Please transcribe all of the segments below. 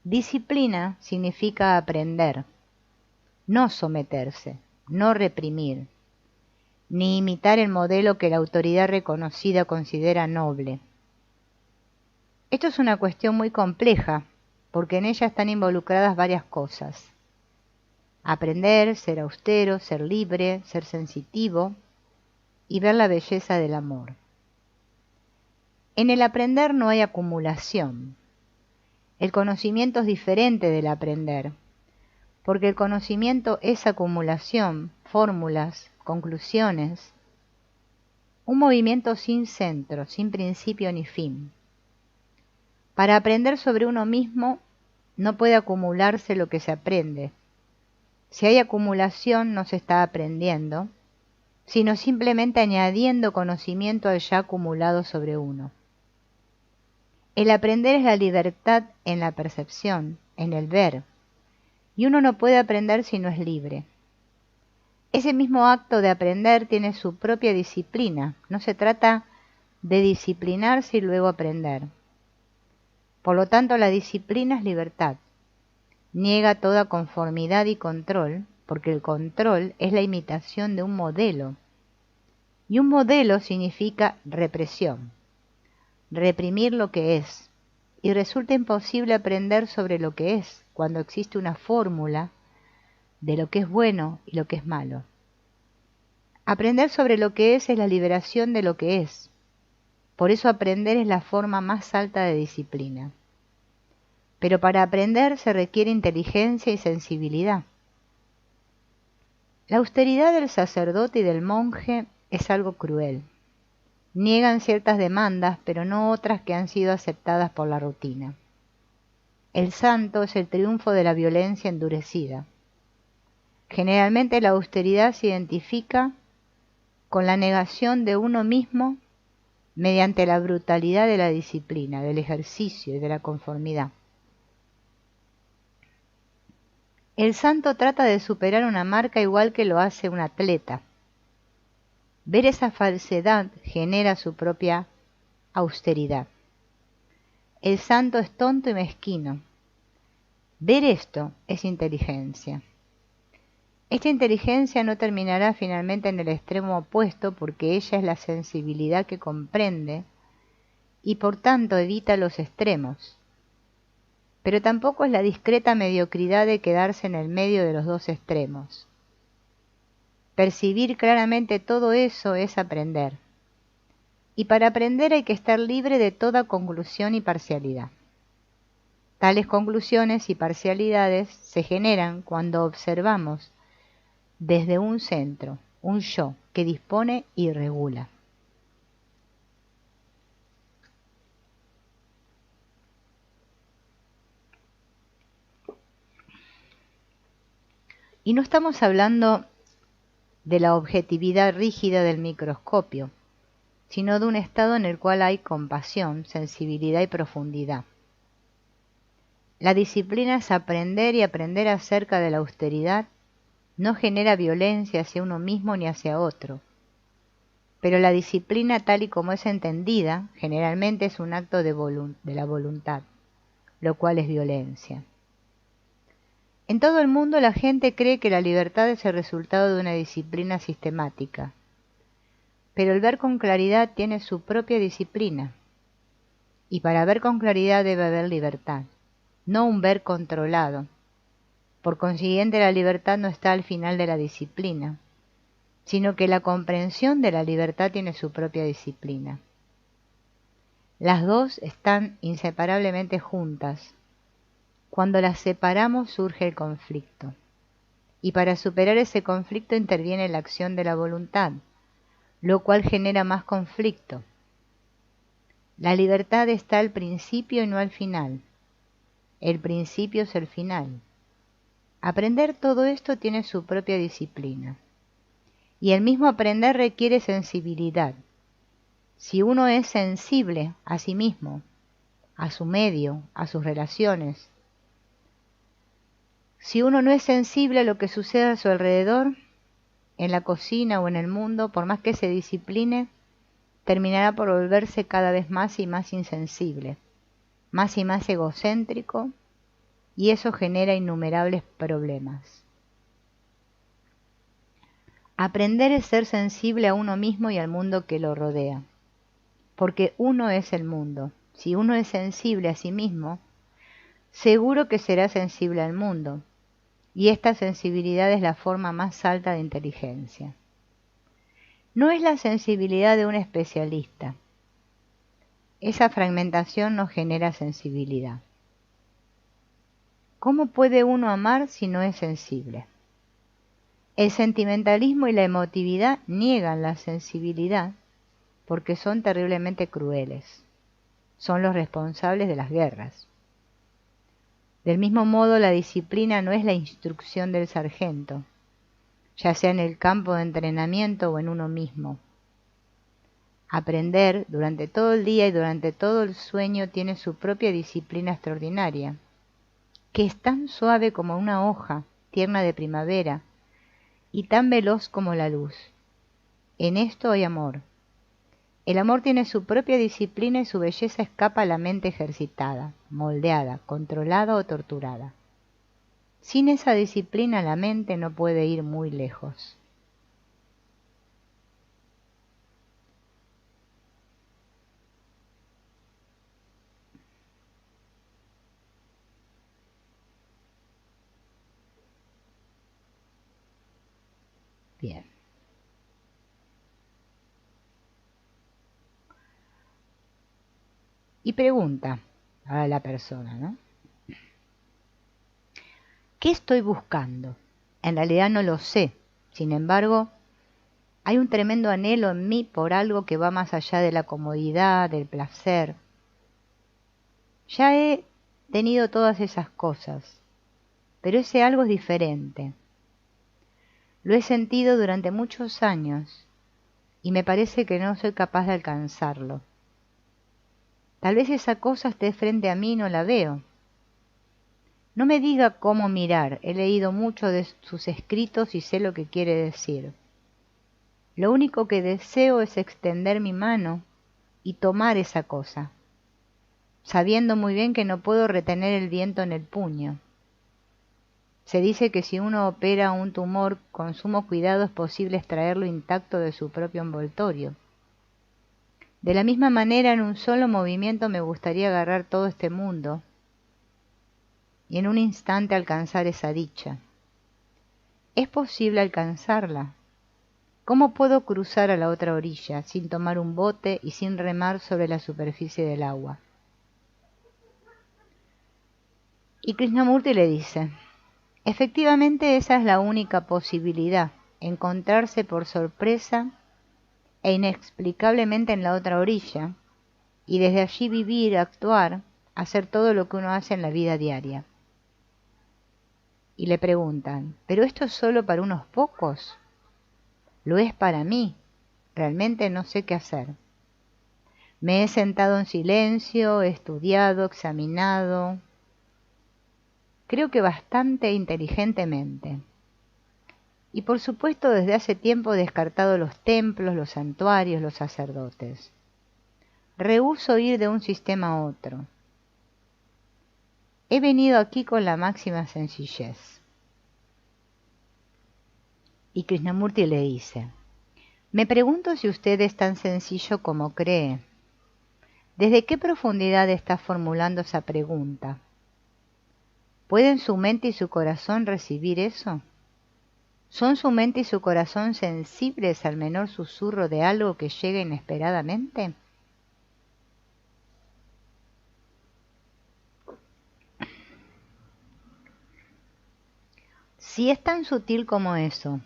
Disciplina significa aprender, no someterse, no reprimir, ni imitar el modelo que la autoridad reconocida considera noble. Esto es una cuestión muy compleja, porque en ella están involucradas varias cosas. Aprender, ser austero, ser libre, ser sensitivo y ver la belleza del amor. En el aprender no hay acumulación. El conocimiento es diferente del aprender, porque el conocimiento es acumulación, fórmulas, conclusiones, un movimiento sin centro, sin principio ni fin. Para aprender sobre uno mismo no puede acumularse lo que se aprende. Si hay acumulación no se está aprendiendo, sino simplemente añadiendo conocimiento al ya acumulado sobre uno. El aprender es la libertad en la percepción, en el ver, y uno no puede aprender si no es libre. Ese mismo acto de aprender tiene su propia disciplina, no se trata de disciplinarse y luego aprender. Por lo tanto, la disciplina es libertad. Niega toda conformidad y control, porque el control es la imitación de un modelo. Y un modelo significa represión, reprimir lo que es. Y resulta imposible aprender sobre lo que es, cuando existe una fórmula de lo que es bueno y lo que es malo. Aprender sobre lo que es la liberación de lo que es. Por eso aprender es la forma más alta de disciplina. Pero para aprender se requiere inteligencia y sensibilidad. La austeridad del sacerdote y del monje es algo cruel. Niegan ciertas demandas, pero no otras que han sido aceptadas por la rutina. El santo es el triunfo de la violencia endurecida. Generalmente la austeridad se identifica con la negación de uno mismo mediante la brutalidad de la disciplina, del ejercicio y de la conformidad. El santo trata de superar una marca igual que lo hace un atleta. Ver esa falsedad genera su propia austeridad. El santo es tonto y mezquino. Ver esto es inteligencia. Esta inteligencia no terminará finalmente en el extremo opuesto porque ella es la sensibilidad que comprende y por tanto evita los extremos. Pero tampoco es la discreta mediocridad de quedarse en el medio de los dos extremos. Percibir claramente todo eso es aprender. Y para aprender hay que estar libre de toda conclusión y parcialidad. Tales conclusiones y parcialidades se generan cuando observamos desde un centro, un yo, que dispone y regula. Y no estamos hablando de la objetividad rígida del microscopio, sino de un estado en el cual hay compasión, sensibilidad y profundidad. La disciplina es aprender y aprender acerca de la austeridad no genera violencia hacia uno mismo ni hacia otro. Pero la disciplina tal y como es entendida, generalmente es un acto de la voluntad, lo cual es violencia. En todo el mundo la gente cree que la libertad es el resultado de una disciplina sistemática, pero el ver con claridad tiene su propia disciplina, y para ver con claridad debe haber libertad, no un ver controlado. Por consiguiente, la libertad no está al final de la disciplina, sino que la comprensión de la libertad tiene su propia disciplina. Las dos están inseparablemente juntas. Cuando las separamos surge el conflicto, y para superar ese conflicto interviene la acción de la voluntad, lo cual genera más conflicto. La libertad está al principio y no al final. El principio es el final. Aprender todo esto tiene su propia disciplina. Y el mismo aprender requiere sensibilidad. Si uno es sensible a sí mismo, a su medio, a sus relaciones, si uno no es sensible a lo que sucede a su alrededor, en la cocina o en el mundo, por más que se discipline, terminará por volverse cada vez más y más insensible, más y más egocéntrico y eso genera innumerables problemas. Aprender es ser sensible a uno mismo y al mundo que lo rodea, porque uno es el mundo. Si uno es sensible a sí mismo, seguro que será sensible al mundo, y esta sensibilidad es la forma más alta de inteligencia. No es la sensibilidad de un especialista. Esa fragmentación no genera sensibilidad. ¿Cómo puede uno amar si no es sensible? El sentimentalismo y la emotividad niegan la sensibilidad porque son terriblemente crueles. Son los responsables de las guerras. Del mismo modo, la disciplina no es la instrucción del sargento, ya sea en el campo de entrenamiento o en uno mismo. Aprender durante todo el día y durante todo el sueño tiene su propia disciplina extraordinaria, que es tan suave como una hoja tierna de primavera y tan veloz como la luz. En esto hay amor. El amor tiene su propia disciplina y su belleza escapa a la mente ejercitada, moldeada, controlada o torturada. Sin esa disciplina la mente no puede ir muy lejos. Bien. Y pregunta a la persona, ¿no? ¿Qué estoy buscando? En realidad no lo sé. Sin embargo, hay un tremendo anhelo en mí por algo que va más allá de la comodidad, del placer. Ya he tenido todas esas cosas, pero ese algo es diferente. Lo he sentido durante muchos años y me parece que no soy capaz de alcanzarlo. Tal vez esa cosa esté frente a mí y no la veo. No me diga cómo mirar, he leído mucho de sus escritos y sé lo que quiere decir. Lo único que deseo es extender mi mano y tomar esa cosa, sabiendo muy bien que no puedo retener el viento en el puño. Se dice que si uno opera un tumor con sumo cuidado es posible extraerlo intacto de su propio envoltorio. De la misma manera, en un solo movimiento me gustaría agarrar todo este mundo y en un instante alcanzar esa dicha. ¿Es posible alcanzarla? ¿Cómo puedo cruzar a la otra orilla sin tomar un bote y sin remar sobre la superficie del agua? Y Krishnamurti le dice, efectivamente esa es la única posibilidad, encontrarse por sorpresa e inexplicablemente en la otra orilla, y desde allí vivir, actuar, hacer todo lo que uno hace en la vida diaria. Y le preguntan, ¿pero esto es solo para unos pocos? Lo es para mí, realmente no sé qué hacer. Me he sentado en silencio, he estudiado, examinado, creo que bastante inteligentemente. Y por supuesto desde hace tiempo he descartado los templos, los santuarios, los sacerdotes. Rehúso ir de un sistema a otro. He venido aquí con la máxima sencillez. Y Krishnamurti le dice, me pregunto si usted es tan sencillo como cree. ¿Desde qué profundidad está formulando esa pregunta? ¿Pueden su mente y su corazón recibir eso? ¿Son su mente y su corazón sensibles al menor susurro de algo que llega inesperadamente? Si es tan sutil como eso,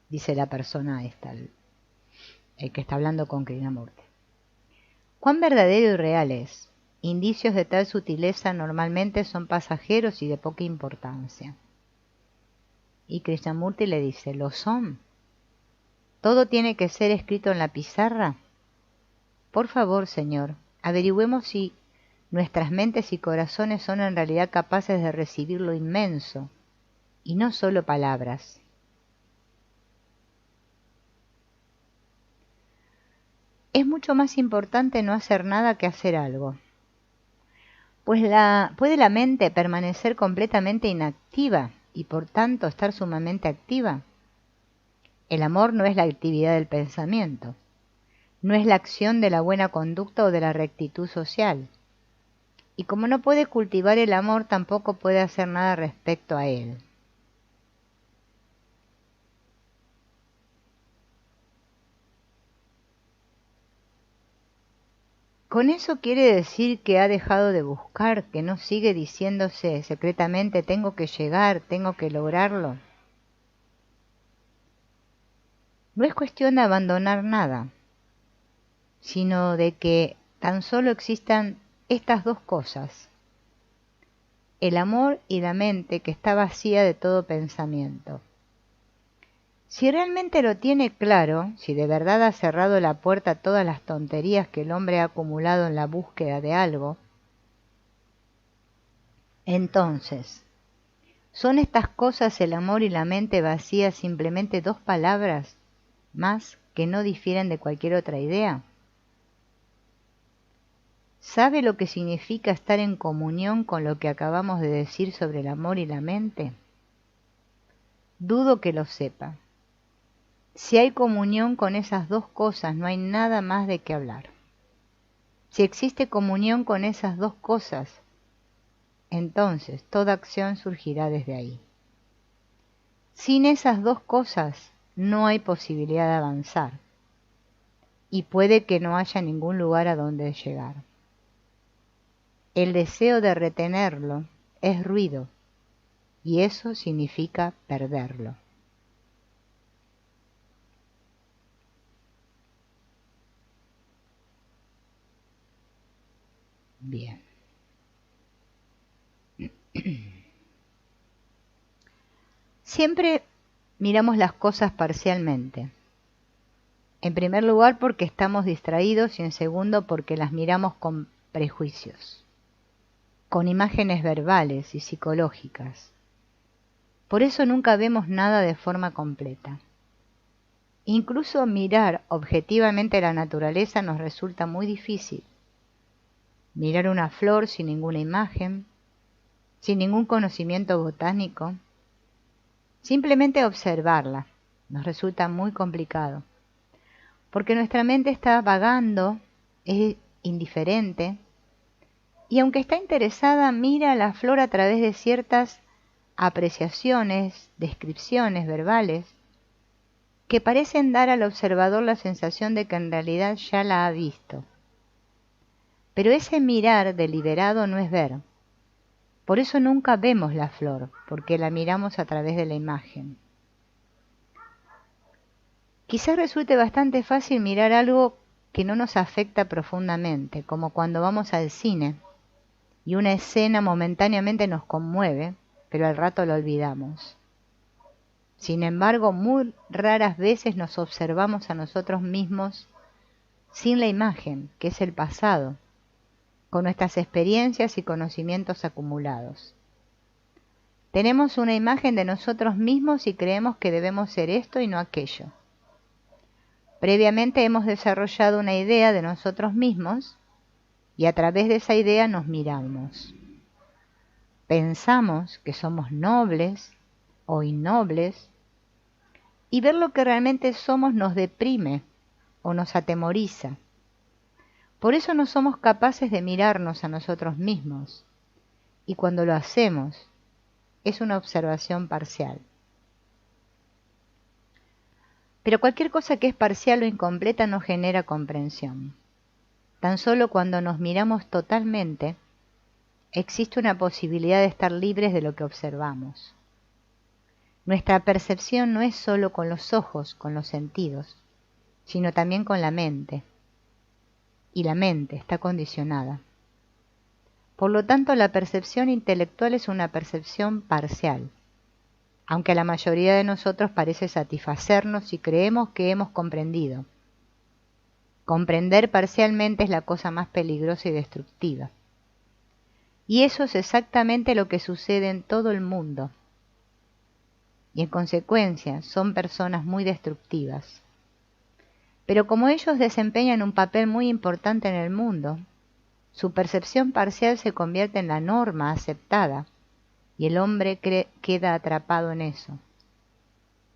dice la persona esta, el que está hablando con Krishnamurti, ¿cuán verdadero y real es? Indicios de tal sutileza normalmente son pasajeros y de poca importancia. Y Krishnamurti le dice, ¿lo son? ¿Todo tiene que ser escrito en la pizarra? Por favor, señor, averigüemos si nuestras mentes y corazones son en realidad capaces de recibir lo inmenso, y no solo palabras. Es mucho más importante no hacer nada que hacer algo. Pues puede la mente permanecer completamente inactiva y por tanto estar sumamente activa. El amor no es la actividad del pensamiento, no es la acción de la buena conducta o de la rectitud social. Y como no puede cultivar el amor, tampoco puede hacer nada respecto a él. ¿Con eso quiere decir que ha dejado de buscar, que no sigue diciéndose secretamente tengo que llegar, tengo que lograrlo? No es cuestión de abandonar nada, sino de que tan solo existan estas dos cosas, el amor y la mente que está vacía de todo pensamiento. Si realmente lo tiene claro, si de verdad ha cerrado la puerta a todas las tonterías que el hombre ha acumulado en la búsqueda de algo, entonces, ¿son estas cosas el amor y la mente vacía simplemente dos palabras más que no difieren de cualquier otra idea? ¿Sabe lo que significa estar en comunión con lo que acabamos de decir sobre el amor y la mente? Dudo que lo sepa. Si hay comunión con esas dos cosas, no hay nada más de qué hablar. Si existe comunión con esas dos cosas, entonces toda acción surgirá desde ahí. Sin esas dos cosas no hay posibilidad de avanzar y puede que no haya ningún lugar a donde llegar. El deseo de retenerlo es ruido y eso significa perderlo. Bien. Siempre miramos las cosas parcialmente. En primer lugar porque estamos distraídos y en segundo porque las miramos con prejuicios, con imágenes verbales y psicológicas. Por eso nunca vemos nada de forma completa. Incluso mirar objetivamente la naturaleza nos resulta muy difícil. Mirar una flor sin ninguna imagen, sin ningún conocimiento botánico, simplemente observarla nos resulta muy complicado, porque nuestra mente está vagando, es indiferente, y aunque está interesada, mira la flor a través de ciertas apreciaciones, descripciones verbales, que parecen dar al observador la sensación de que en realidad ya la ha visto. Pero ese mirar deliberado no es ver. Por eso nunca vemos la flor, porque la miramos a través de la imagen. Quizás resulte bastante fácil mirar algo que no nos afecta profundamente, como cuando vamos al cine y una escena momentáneamente nos conmueve, pero al rato lo olvidamos. Sin embargo, muy raras veces nos observamos a nosotros mismos sin la imagen, que es el pasado, con nuestras experiencias y conocimientos acumulados. Tenemos una imagen de nosotros mismos y creemos que debemos ser esto y no aquello. Previamente hemos desarrollado una idea de nosotros mismos y a través de esa idea nos miramos. Pensamos que somos nobles o innobles y ver lo que realmente somos nos deprime o nos atemoriza. Por eso no somos capaces de mirarnos a nosotros mismos y cuando lo hacemos es una observación parcial. Pero cualquier cosa que es parcial o incompleta no genera comprensión. Tan solo cuando nos miramos totalmente, existe una posibilidad de estar libres de lo que observamos. Nuestra percepción no es solo con los ojos, con los sentidos, sino también con la mente. Y la mente está condicionada. Por lo tanto, la percepción intelectual es una percepción parcial, aunque a la mayoría de nosotros parece satisfacernos y creemos que hemos comprendido. Comprender parcialmente es la cosa más peligrosa y destructiva. Y eso es exactamente lo que sucede en todo el mundo. Y en consecuencia son personas muy destructivas. Pero como ellos desempeñan un papel muy importante en el mundo, Su percepción parcial se convierte en la norma aceptada y el hombre queda atrapado en eso.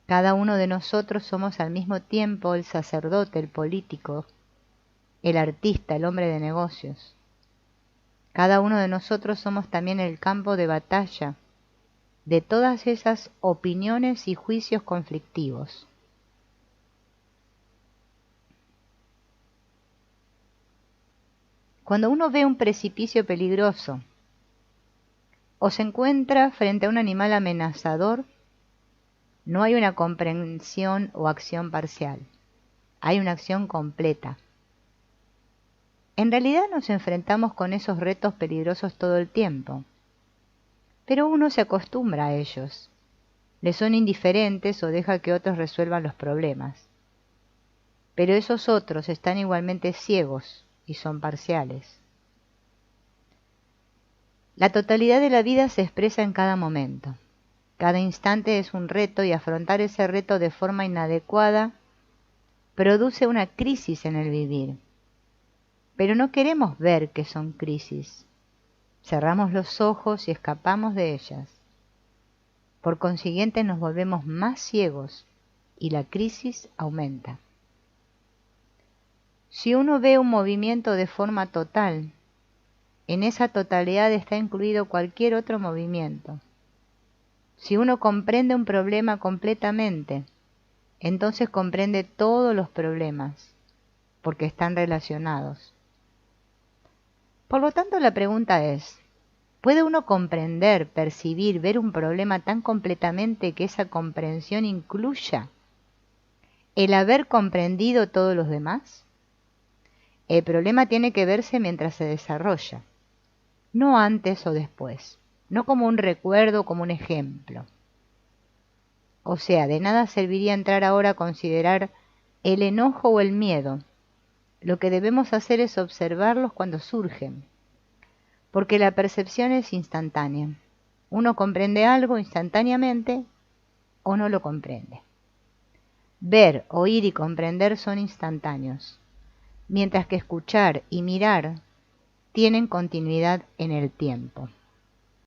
Cada uno de nosotros somos al mismo tiempo el sacerdote, el político, el artista, el hombre de negocios. Cada uno de nosotros somos también el campo de batalla de todas esas opiniones y juicios conflictivos. Cuando uno ve un precipicio peligroso o se encuentra frente a un animal amenazador, no hay una comprensión o acción parcial, hay una acción completa. En realidad nos enfrentamos con esos retos peligrosos todo el tiempo, pero uno se acostumbra a ellos, le son indiferentes o deja que otros resuelvan los problemas. Pero esos otros están igualmente ciegos y son parciales. La totalidad de la vida se expresa en cada momento. Cada instante es un reto y afrontar ese reto de forma inadecuada produce una crisis en el vivir. Pero no queremos ver que son crisis. Cerramos los ojos y escapamos de ellas. Por consiguiente nos volvemos más ciegos y la crisis aumenta. Si uno ve un movimiento de forma total, en esa totalidad está incluido cualquier otro movimiento. Si uno comprende un problema completamente, entonces comprende todos los problemas, porque están relacionados. Por lo tanto, la pregunta es, ¿puede uno comprender, percibir, ver un problema tan completamente que esa comprensión incluya el haber comprendido todos los demás? El problema tiene que verse mientras se desarrolla, no antes o después, no como un recuerdo, como un ejemplo. O sea, de nada serviría entrar ahora a considerar el enojo o el miedo. Lo que debemos hacer es observarlos cuando surgen, porque la percepción es instantánea. Uno comprende algo instantáneamente o no lo comprende. Ver, oír y comprender son instantáneos, mientras que escuchar y mirar tienen continuidad en el tiempo.